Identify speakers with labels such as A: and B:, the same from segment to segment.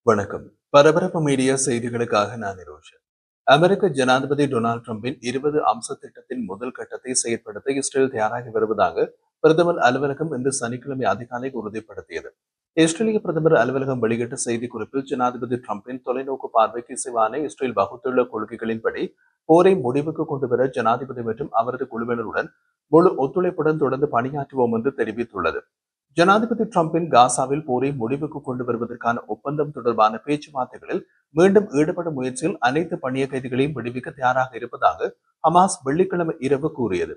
A: வணக்கம். பரபரப்பு மீடியா செய்திகளுக்காக நான் நிரோஷன். அமெரிக்க ஜனாதிபதி டொனால்ட் டிரம்பின் 20 அம்ச திட்டத்தின் முதல் கட்டத்தை செயற்படுத்த இஸ்ரேல் தயாராகி வருவதாக பிரதமர் அலுவலகம் இன்று சனிக்கிழமை அதிகாலை உறுதிப்படுத்தியது. இஸ்ரேலிய பிரதமர் அலுவலகம் வெளியிட்ட செய்திக்குறிப்பில் ஜனாதிபதி டிரம்பின் தொலைநோக்கு பார்வைக்கு இசைவான இஸ்ரேல் வகுத்துள்ள கொள்கைகளின்படி போரை முடிவுக்கு கொண்டுவர ஜனாதிபதி மற்றும் அவரது குழுவினருடன் முழு ஒத்துழைப்புடன் தொடர்ந்து பணியாற்றுவோம் என்று தெரிவித்துள்ளது. ஜனாதிபதி டிரம்பின் காசாவில் போரை முடிவுக்கு கொண்டு வருவதற்கான ஒப்பந்தம் தொடர்பான பேச்சுவார்த்தைகளில் மீண்டும் ஈடுபடும் முயற்சியில் அனைத்து பணிய கைதிகளையும் விடுவிக்க தயாராக இருப்பதாக ஹமாஸ் வெள்ளிக்கிழமை இரவு கூறியது.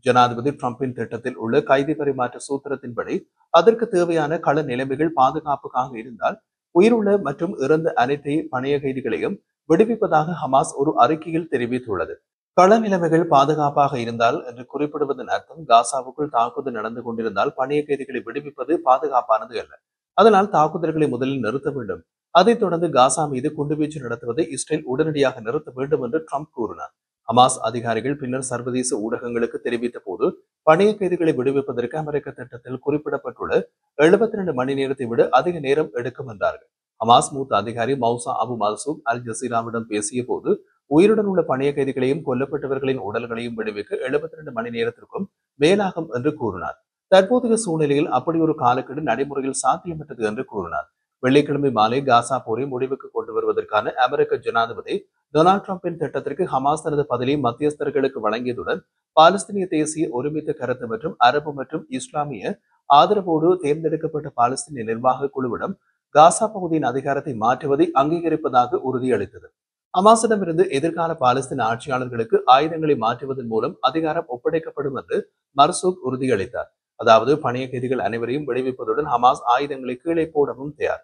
A: ஜனாதிபதி டிரம்பின் திட்டத்தில் உள்ள கைதி பரிமாற்ற சூத்திரத்தின்படி அதற்கு தேவையான கள நிலைமைகள் பாதுகாப்புக்காக இருந்தால் உயிருள்ள மற்றும் இறந்த அனைத்து பணிய கைதிகளையும் விடுவிப்பதாக ஹமாஸ் ஒரு அறிக்கையில் தெரிவித்துள்ளது. கள நிலைமைகள் பாதுகாப்பாக இருந்தால் என்று குறிப்பிடுவதன் அர்த்தம் காசாவுக்குள் தாக்குதல் நடந்து கொண்டிருந்தால் பணிய கைதிகளை விடுவிப்பது பாதுகாப்பானது அல்ல. அதனால் தாக்குதல்களை முதலில் நிறுத்த வேண்டும். அதைத் தொடர்ந்து காசா மீது குண்டுவீச்சு நடத்துவதை இஸ்ரேல் உடனடியாக நிறுத்த வேண்டும் என்று ட்ரம்ப் கூறினார். ஹமாஸ் அதிகாரிகள் பின்னர் சர்வதேச ஊடகங்களுக்கு தெரிவித்த போது பணிய கைதிகளை விடுவிப்பதற்கு அமெரிக்க திட்டத்தில் குறிப்பிடப்பட்டுள்ள 72 மணி நேரத்தை விட அதிக நேரம் எடுக்கும் என்றார்கள். ஹமாஸ் மூத்த அதிகாரி மௌசா அபு மல்சூப் அல் ஜசீராவிடம் பேசிய போது உயிருடன் உள்ள பணிய கைதிகளையும் கொல்லப்பட்டவர்களின் உடல்களையும் விடுவிக்க 72 மணி நேரத்திற்கும் மேலாகும் என்று கூறினார். தற்போதைய சூழ்நிலையில் அப்படி ஒரு காலக்கெடு நடைமுறையில் சாத்தியமற்றது என்று கூறினார். வெள்ளிக்கிழமை மாலை காசா போரை முடிவுக்கு கொண்டு வருவதற்கான அமெரிக்க ஜனாதிபதி டொனால்ட் டிரம்பின் திட்டத்திற்கு ஹமாஸ் தனது பதிலை மத்தியஸ்தர்களுக்கு வழங்கியதுடன் பாலஸ்தீனிய தேசிய ஒருமித்த கருத்து மற்றும் அரபு மற்றும் இஸ்லாமிய ஆதரவோடு தேர்ந்தெடுக்கப்பட்ட பாலஸ்தீனிய நிர்வாக குழுவிடம் காசா பகுதியின் அதிகாரத்தை மாற்றுவதை அங்கீகரிப்பதாக உறுதியளித்தது. ஹமாஸிடமிருந்து எதிர்கால பாலஸ்தீன ஆட்சியாளர்களுக்கு ஆயுதங்களை மாற்றுவதன் மூலம் அதிகாரம் ஒப்படைக்கப்படும் என்று மர்சூக் உறுதியளித்தார். அதாவது பணிய கைதிகள் அனைவரையும் விடுவிப்பதுடன் ஹமாஸ் ஆயுதங்களை கீழே போடவும் தயார்.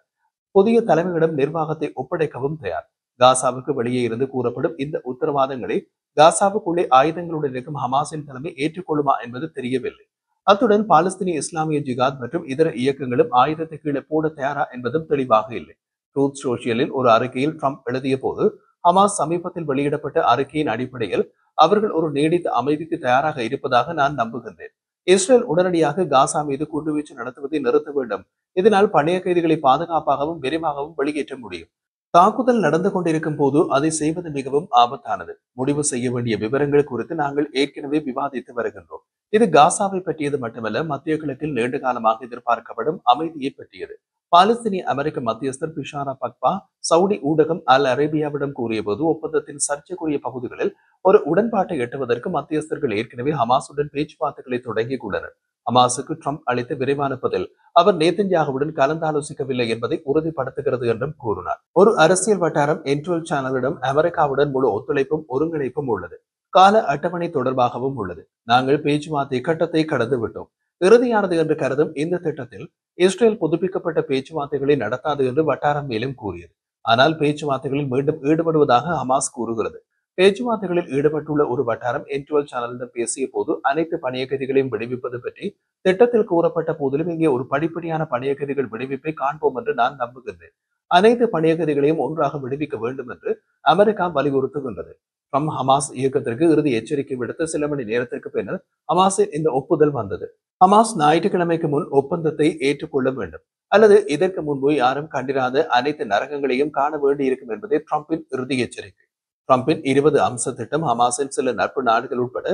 A: புதிய தலைமையிடம் நிர்வாகத்தை ஒப்படைக்கவும் தயார். காசாவுக்கு வெளியே இருந்து கூறப்படும் இந்த உத்தரவாதங்களை காசாவுக்குள்ளே ஆயுதங்களுடன் இருக்கும் ஹமாஸின் தலைமை ஏற்றுக்கொள்ளுமா என்பது தெரியவில்லை. அத்துடன் பாலஸ்தீனிய இஸ்லாமிய ஜிகாத் மற்றும் இதர இயக்கங்களும் ஆயுதத்தை கீழே போட தயாரா என்பதும் தெளிவாக இல்லை. ட்ரூத் சோஷியலில் ஒரு அறிக்கையில் ட்ரம்ப் எழுதிய போது ஹமாஸ் சமீபத்தில் வெளியிடப்பட்ட அறிக்கையின் அடிப்படையில் அவர்கள் ஒரு நீடித்த அமைதிக்கு தயாராக இருப்பதாக நான் நம்புகின்றேன். இஸ்ரேல் உடனடியாக காசா மீது குண்டுவீச்சு நடத்துவதை நிறுத்த வேண்டும். இதனால் பணிய கைதிகளை பாதுகாப்பாகவும் விரைவாகவும் வெளியேற்ற முடியும். தாக்குதல் நடந்து கொண்டிருக்கும் போது அதை செய்வது மிகவும் ஆபத்தானது. முடிவு செய்ய வேண்டிய விவரங்கள் குறித்து நாங்கள் ஏற்கனவே விவாதித்து வருகின்றோம். இது காசாவை பற்றியது மட்டுமல்ல, மத்திய கிழக்கில் நீண்ட காலமாக எதிர்பார்க்கப்படும் அமைதியை பற்றியது. பாலஸ்தீனிய அமெரிக்க மத்தியஸ்தர் பிஷாரா பக்பா சவுடி ஊடகம் அல் அரேபியாவிடம் கூறியபோது ஒப்பந்தத்தின் சர்ச்சைக்குரிய பகுதிகளில் ஒரு உடன்பாட்டை எட்டுவதற்கு மத்தியஸ்தர்கள் ஏற்கனவே ஹமாசுடன் பேச்சுவார்த்தைகளை தொடங்கியுள்ளனர். ஹமாஸுக்கு ட்ரம்ப் அளித்த விரைவான பதில் அவர் நேதன்யாகுவுடன் கலந்தாலோசிக்கவில்லை என்பதை உறுதிப்படுத்துகிறது என்றும் கூறினார். ஒரு அரசியல் வட்டாரம் என்ட்வெல் சேனலிடம் அமெரிக்காவுடன் முழு ஒத்துழைப்பும் ஒருங்கிணைப்பும் உள்ளது. கால அட்டவணை தொடர்பாகவும் உள்ளது. நாங்கள் பேச்சுவார்த்தை கட்டத்தை கடந்து விட்டோம். இறுதியானது என்று கருதும் இந்த திட்டத்தில் இஸ்ரேல் புதுப்பிக்கப்பட்ட பேச்சுவார்த்தைகளை நடத்தாது என்று வட்டாரம் மேலும் கூறியது. ஆனால் பேச்சுவார்த்தைகளில் மீண்டும் ஈடுபடுவதாக ஹமாஸ் கூறுகிறது. பேச்சுவார்த்தைகளில் ஈடுபட்டுள்ள ஒரு வட்டாரம் என்ட்வெல் சேனலிடம் பேசிய போது அனைத்து பணிய கைதிகளையும் விடுவிப்பது பற்றி திட்டத்தில் கூறப்பட்ட போதிலும் இங்கே ஒரு படிப்படியான பணிய கைதிகள் விடுவிப்பை காண்போம் என்று நான் நம்புகின்றேன். அனைத்து பணிய கைதிகளையும் ஒன்றாக விடுவிக்க வேண்டும் என்று அமெரிக்கா வலியுறுத்துகின்றது. ட்ரம்ப் ஹமாஸ் இயக்கத்திற்கு இறுதி எச்சரிக்கை விடுத்த சில மணி நேரத்திற்கு பின்னர் ஹமாஸின் இந்த ஒப்புதல் வந்தது. ஹமாஸ் ஞாயிற்றுக்கிழமைக்கு முன் ஒப்பந்தத்தை ஏற்றுக்கொள்ள வேண்டும் அல்லது இதற்கு முன்பு யாரும் கண்டிராத அனைத்து நரகங்களையும் காண வேண்டியிருக்கும் என்பதே ட்ரம்பின் இறுதி எச்சரிக்கை. ட்ரம்பின் 20 அம்ச திட்டம் ஹமாஸின் சில நட்பு நாடுகள் உட்பட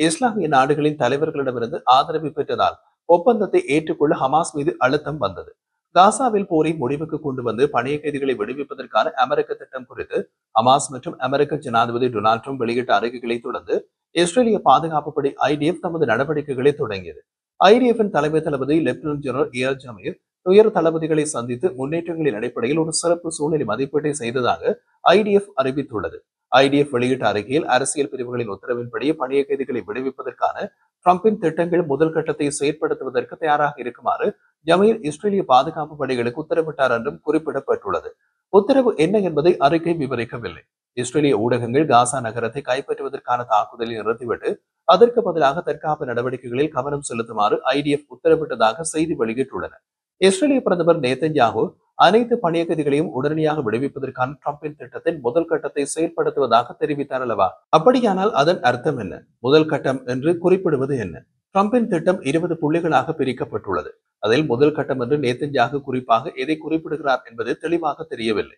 A: இஸ்லாமிய நாடுகளின் தலைவர்களிடமிருந்து ஆதரவு பெற்றதால் ஒப்பந்தத்தை ஏற்றுக்கொள்ள ஹமாஸ் மீது அழுத்தம் வந்தது. காசாவில் போரை முடிவுக்கு கொண்டு வந்து பணிய கைதிகளை விடுவிப்பதற்கான அமெரிக்க திட்டம் குறித்து ஹமாஸ் மற்றும் அமெரிக்க ஜனாதிபதி டொனால்ட் ட்ரம்ப் வெளியிட்ட அறிக்கைகளை தொடர்ந்து இஸ்ரேலிய பாதுகாப்பு படை ஐடிஎஃப் தமது நடவடிக்கைகளை தொடங்கியது. ஐடிஎஃபின் தலைமை தளபதி லெப்டினன்ட் ஜெனரல் ஏர் ஜமீர் உயர் தளபதிகளை சந்தித்து முன்னேற்றங்களின் அடிப்படையில் ஒரு சிறப்பு சூழ்நிலை மதிப்பீட்டை செய்ததாக ஐடிஎஃப் அறிவித்துள்ளது. ஐடிஎஃப் வெளியிட்ட அறிக்கையில் அரசியல் பிரிவுகளின் உத்தரவின்படி பணிய கைதிகளை விடுவிப்பதற்கான ட்ரம்பின் திட்டங்கள் முதல் கட்டத்தை செயற்படுத்துவதற்கு தயாராக இருக்குமாறு ஜமீர் இஸ்ரேலிய பாதுகாப்பு படைகளுக்கு உத்தரவிட்டார் என்றும் குறிப்பிடப்பட்டுள்ளது. உத்தரவு என்ன என்பதை அறிக்கை விவரிக்கவில்லை. இஸ்ரேலிய ஊடகங்கள் காசா நகரத்தை கைப்பற்றுவதற்கான தாக்குதலை நிறுத்திவிட்டு அதற்கு பதிலாக தற்காப்பு நடவடிக்கைகளில் கவனம் செலுத்துமாறு ஐடிஎஃப் உத்தரவிட்டதாக செய்தி வெளியிட்டுள்ளன. இஸ்ரேலிய பிரதமர் நேதன்யாகு அனைத்து பணிய கைதிகளையும் உடனடியாக விடுவிப்பதற்கான ட்ரம்பின் திட்டத்தின் முதல் கட்டத்தை செயல்படுத்துவதாக தெரிவித்தார் அல்லவா? அப்படியானால் அதன் அர்த்தம் என்ன? முதல் கட்டம் என்று குறிப்பிடுவது என்ன? ட்ரம்பின் திட்டம் 20 புள்ளிகளாக பிரிக்கப்பட்டுள்ளது. அதில் முதல் கட்டம் என்று நேத்தன்யாகு குறிப்பாக எதை குறிப்பிடுகிறார் என்பது தெளிவாக தெரியவில்லை.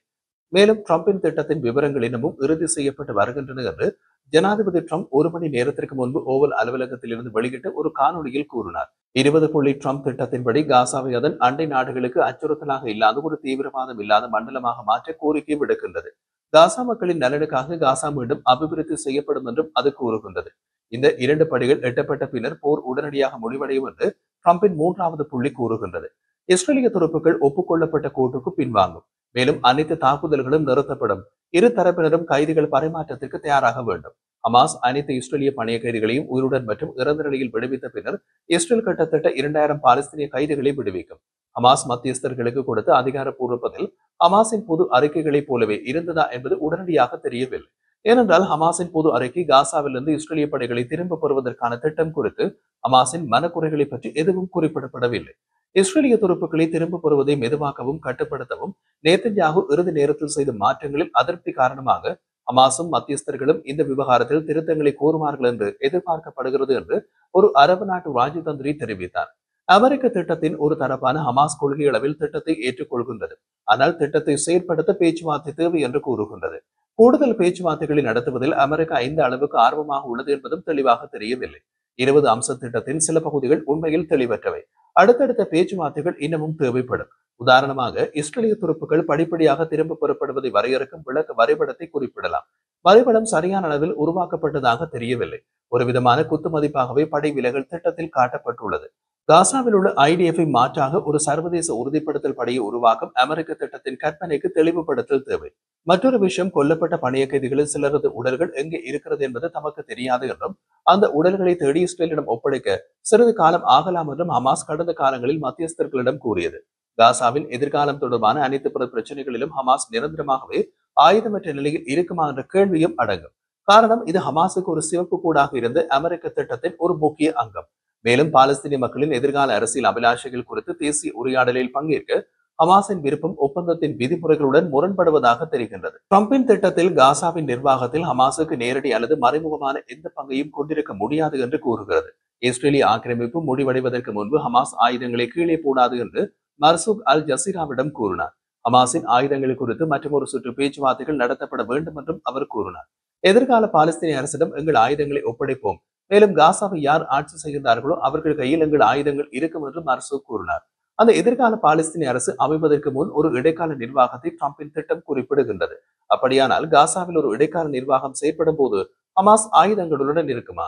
A: மேலும் ட்ரம்பின் திட்டத்தின் விவரங்கள் இன்னமும் இறுதி செய்யப்பட்டு வருகின்றன என்று ஜனாதிபதி ட்ரம்ப் 1 மணி நேரத்திற்கு முன்பு ஓவல் அலுவலகத்தில் இருந்து வெளியிட்ட ஒரு காணொலியில் கூறினார். 20 புள்ளி ட்ரம்ப் திட்டத்தின்படி காசாவை அதன் அண்டை நாடுகளுக்கு அச்சுறுத்தலாக இல்லாத ஒரு தீவிரவாதம் இல்லாத மண்டலமாக மாற்ற கோரிக்கை விடுக்கின்றது. காசா மக்களின் நலனுக்காக காசா மீண்டும் அபிவிருத்தி செய்யப்படும் என்றும் அது கூறுகின்றது. இந்த 2 படிகள் எட்டப்பட்ட பின்னர் போர் உடனடியாக முடிவடையும் என்று ட்ரம்பின் 3வது புள்ளி கூறுகின்றது. இஸ்ரேலிய துருப்புக்கள் ஒப்புக்கொள்ளப்பட்ட கோட்டுக்கு பின்வாங்கும். மேலும் அனைத்து தாக்குதல்களும் நிறுத்தப்படும். இரு தரப்பினரும் கைதிகள் பரிமாற்றத்திற்கு தயாராக வேண்டும். ஹமாஸ் அனைத்து இஸ்ரேலிய பணைய கைதிகளையும் உயிருடன் மற்றும் இறந்த நிலையில் விடுவித்த பின்னர் இஸ்ரேல் கிட்டத்தட்ட 2000 பாலஸ்தீனிய கைதிகளை விடுவிக்கும். ஹமாஸ் மத்தியஸ்தர்களுக்கு கொடுத்த அதிகாரப்பூர்வ பதில் ஹமாஸின் பொது அறிக்கைகளைப் போலவே இருந்ததா என்பது உடனடியாக தெரியவில்லை. ஏனென்றால் ஹமாஸின் பொது அறிக்கை காசாவிலிருந்து இஸ்ரேலிய படைகளை திரும்ப பெறுவதற்கான திட்டம் குறித்து ஹமாஸின் மனக்குறைகளை பற்றி எதுவும் குறிப்பிடப்படவில்லை. இஸ்ரேலிய துருப்புக்களை திரும்ப பெறுவதை மெதுவாக்கவும் கட்டுப்படுத்தவும் நேத்தன்யாகு இறுதி நேரத்தில் செய்த மாற்றங்களில் அதிருப்தி காரணமாக ஹமாஸும் மத்தியஸ்தர்களும் இந்த விவகாரத்தில் திருத்தங்களை கோருவார்கள் என்று எதிர்பார்க்கப்படுகிறது என்று ஒரு அரபு நாட்டு ராஜதந்திரி தெரிவித்தார். அமெரிக்க திட்டத்தின் ஒரு தரப்பான ஹமாஸ் கொள்கை அளவில் திட்டத்தை ஏற்றுக்கொள்கின்றது. ஆனால் திட்டத்தை செயற்படுத்த பேச்சுவார்த்தை தேவை என்று கூறுகின்றது. கூடுதல் பேச்சுவார்த்தைகளை நடத்துவதில் அமெரிக்கா எந்த அளவுக்கு ஆர்வமாக உள்ளது என்பதும் தெளிவாக தெரியவில்லை. 20 அம்ச திட்டத்தின் சில பகுதிகள் உண்மையில் தெளிவற்றவை. அடுத்தடுத்த பேச்சுவார்த்தைகள் இன்னமும் தேவைப்படும். உதாரணமாக இஸ்ரேலிய துருப்புக்கள் படிப்படியாக திரும்ப பெறப்படுவதை வரையறுக்கும் விளக்க வரைபடத்தை குறிப்பிடலாம். வரைபடம் சரியான அளவில் உருவாக்கப்பட்டதாக தெரியவில்லை. ஒரு விதமான குத்து மதிப்பாகவே படை விலகல் திட்டத்தில் காட்டப்பட்டுள்ளது. காசாவில் உள்ள ஐடிஎஃப் மாற்றாக ஒரு சர்வதேச உறுதிப்படுத்தல் படையை உருவாக்கும் அமெரிக்க திட்டத்தின் கற்பனைக்கு தெளிவுபடுத்தல் தேவை. மற்றொரு விஷயம், கொல்லப்பட்ட பணைய கைதிகளில் சிலரது உடல்கள் எங்கே இருக்கிறது என்பது தமக்கு தெரியாது என்றும் அந்த உடல்களை தேடி இஸ்ரேலிடம் ஒப்படைக்க சிறிது காலம் ஆகலாம் என்றும் ஹமாஸ் கடந்த காலங்களில் மத்தியஸ்தர்களிடம் கூறியது. காசாவின் எதிர்காலம் தொடர்பான அனைத்து பிற பிரச்சனைகளிலும் ஹமாஸ் நிரந்தரமாகவே ஆயுதமற்ற நிலையில் இருக்குமா என்ற கேள்வியும் அடங்கும். காரணம், இது ஹமாஸுக்கு ஒரு சிவப்பு கூடாக இருந்த அமெரிக்க திட்டத்தின் ஒரு முக்கிய அங்கம். மேலும் பாலஸ்தீனிய மக்களின் எதிர்கால அரசியல் அபிலாஷைகள் குறித்து தேசிய உரையாடலில் பங்கேற்க ஹமாஸின் விருப்பம் ஒப்பந்தத்தின் விதிமுறைகளுடன் முரண்படுவதாக தெரிகின்றது. ட்ரம்பின் திட்டத்தில் காசாவின் நிர்வாகத்தில் ஹமாஸுக்கு நேரடி அல்லது மறைமுகமான எந்த பங்கையும் கொண்டிருக்க முடியாது என்று கூறுகிறது. இஸ்ரேலிய ஆக்கிரமிப்பு முடிவடைவதற்கு முன்பு ஹமாஸ் ஆயுதங்களை கீழே போடாது என்று மர்சூக் அல் ஜசீராவிடம் கூறினார். ஹமாஸின் ஆயுதங்கள் குறித்து மற்றொரு சுற்று பேச்சுவார்த்தைகள் நடத்தப்பட வேண்டும் என்றும் அவர் கூறினார். எதிர்கால பாலஸ்தீனிய அரசிடம் எங்கள் ஆயுதங்களை ஒப்படைப்போம். மேலும் காசாவை யார் ஆட்சி செய்கின்றார்களோ அவர்கள் கையில் எங்கள் ஆயுதங்கள் இருக்கும் என்று மர்சூக் கூறினார். அந்த எதிர்கால பாலஸ்தீனிய அரசு அமைவதற்கு முன் ஒரு இடைக்கால நிர்வாகத்தை ட்ரம்பின் திட்டம் குறிப்பிடுகின்றது. அப்படியானால் காசாவில் ஒரு இடைக்கால நிர்வாகம் செயற்படும் போது ஹமாஸ் ஆயுதங்களுடன் இருக்குமா?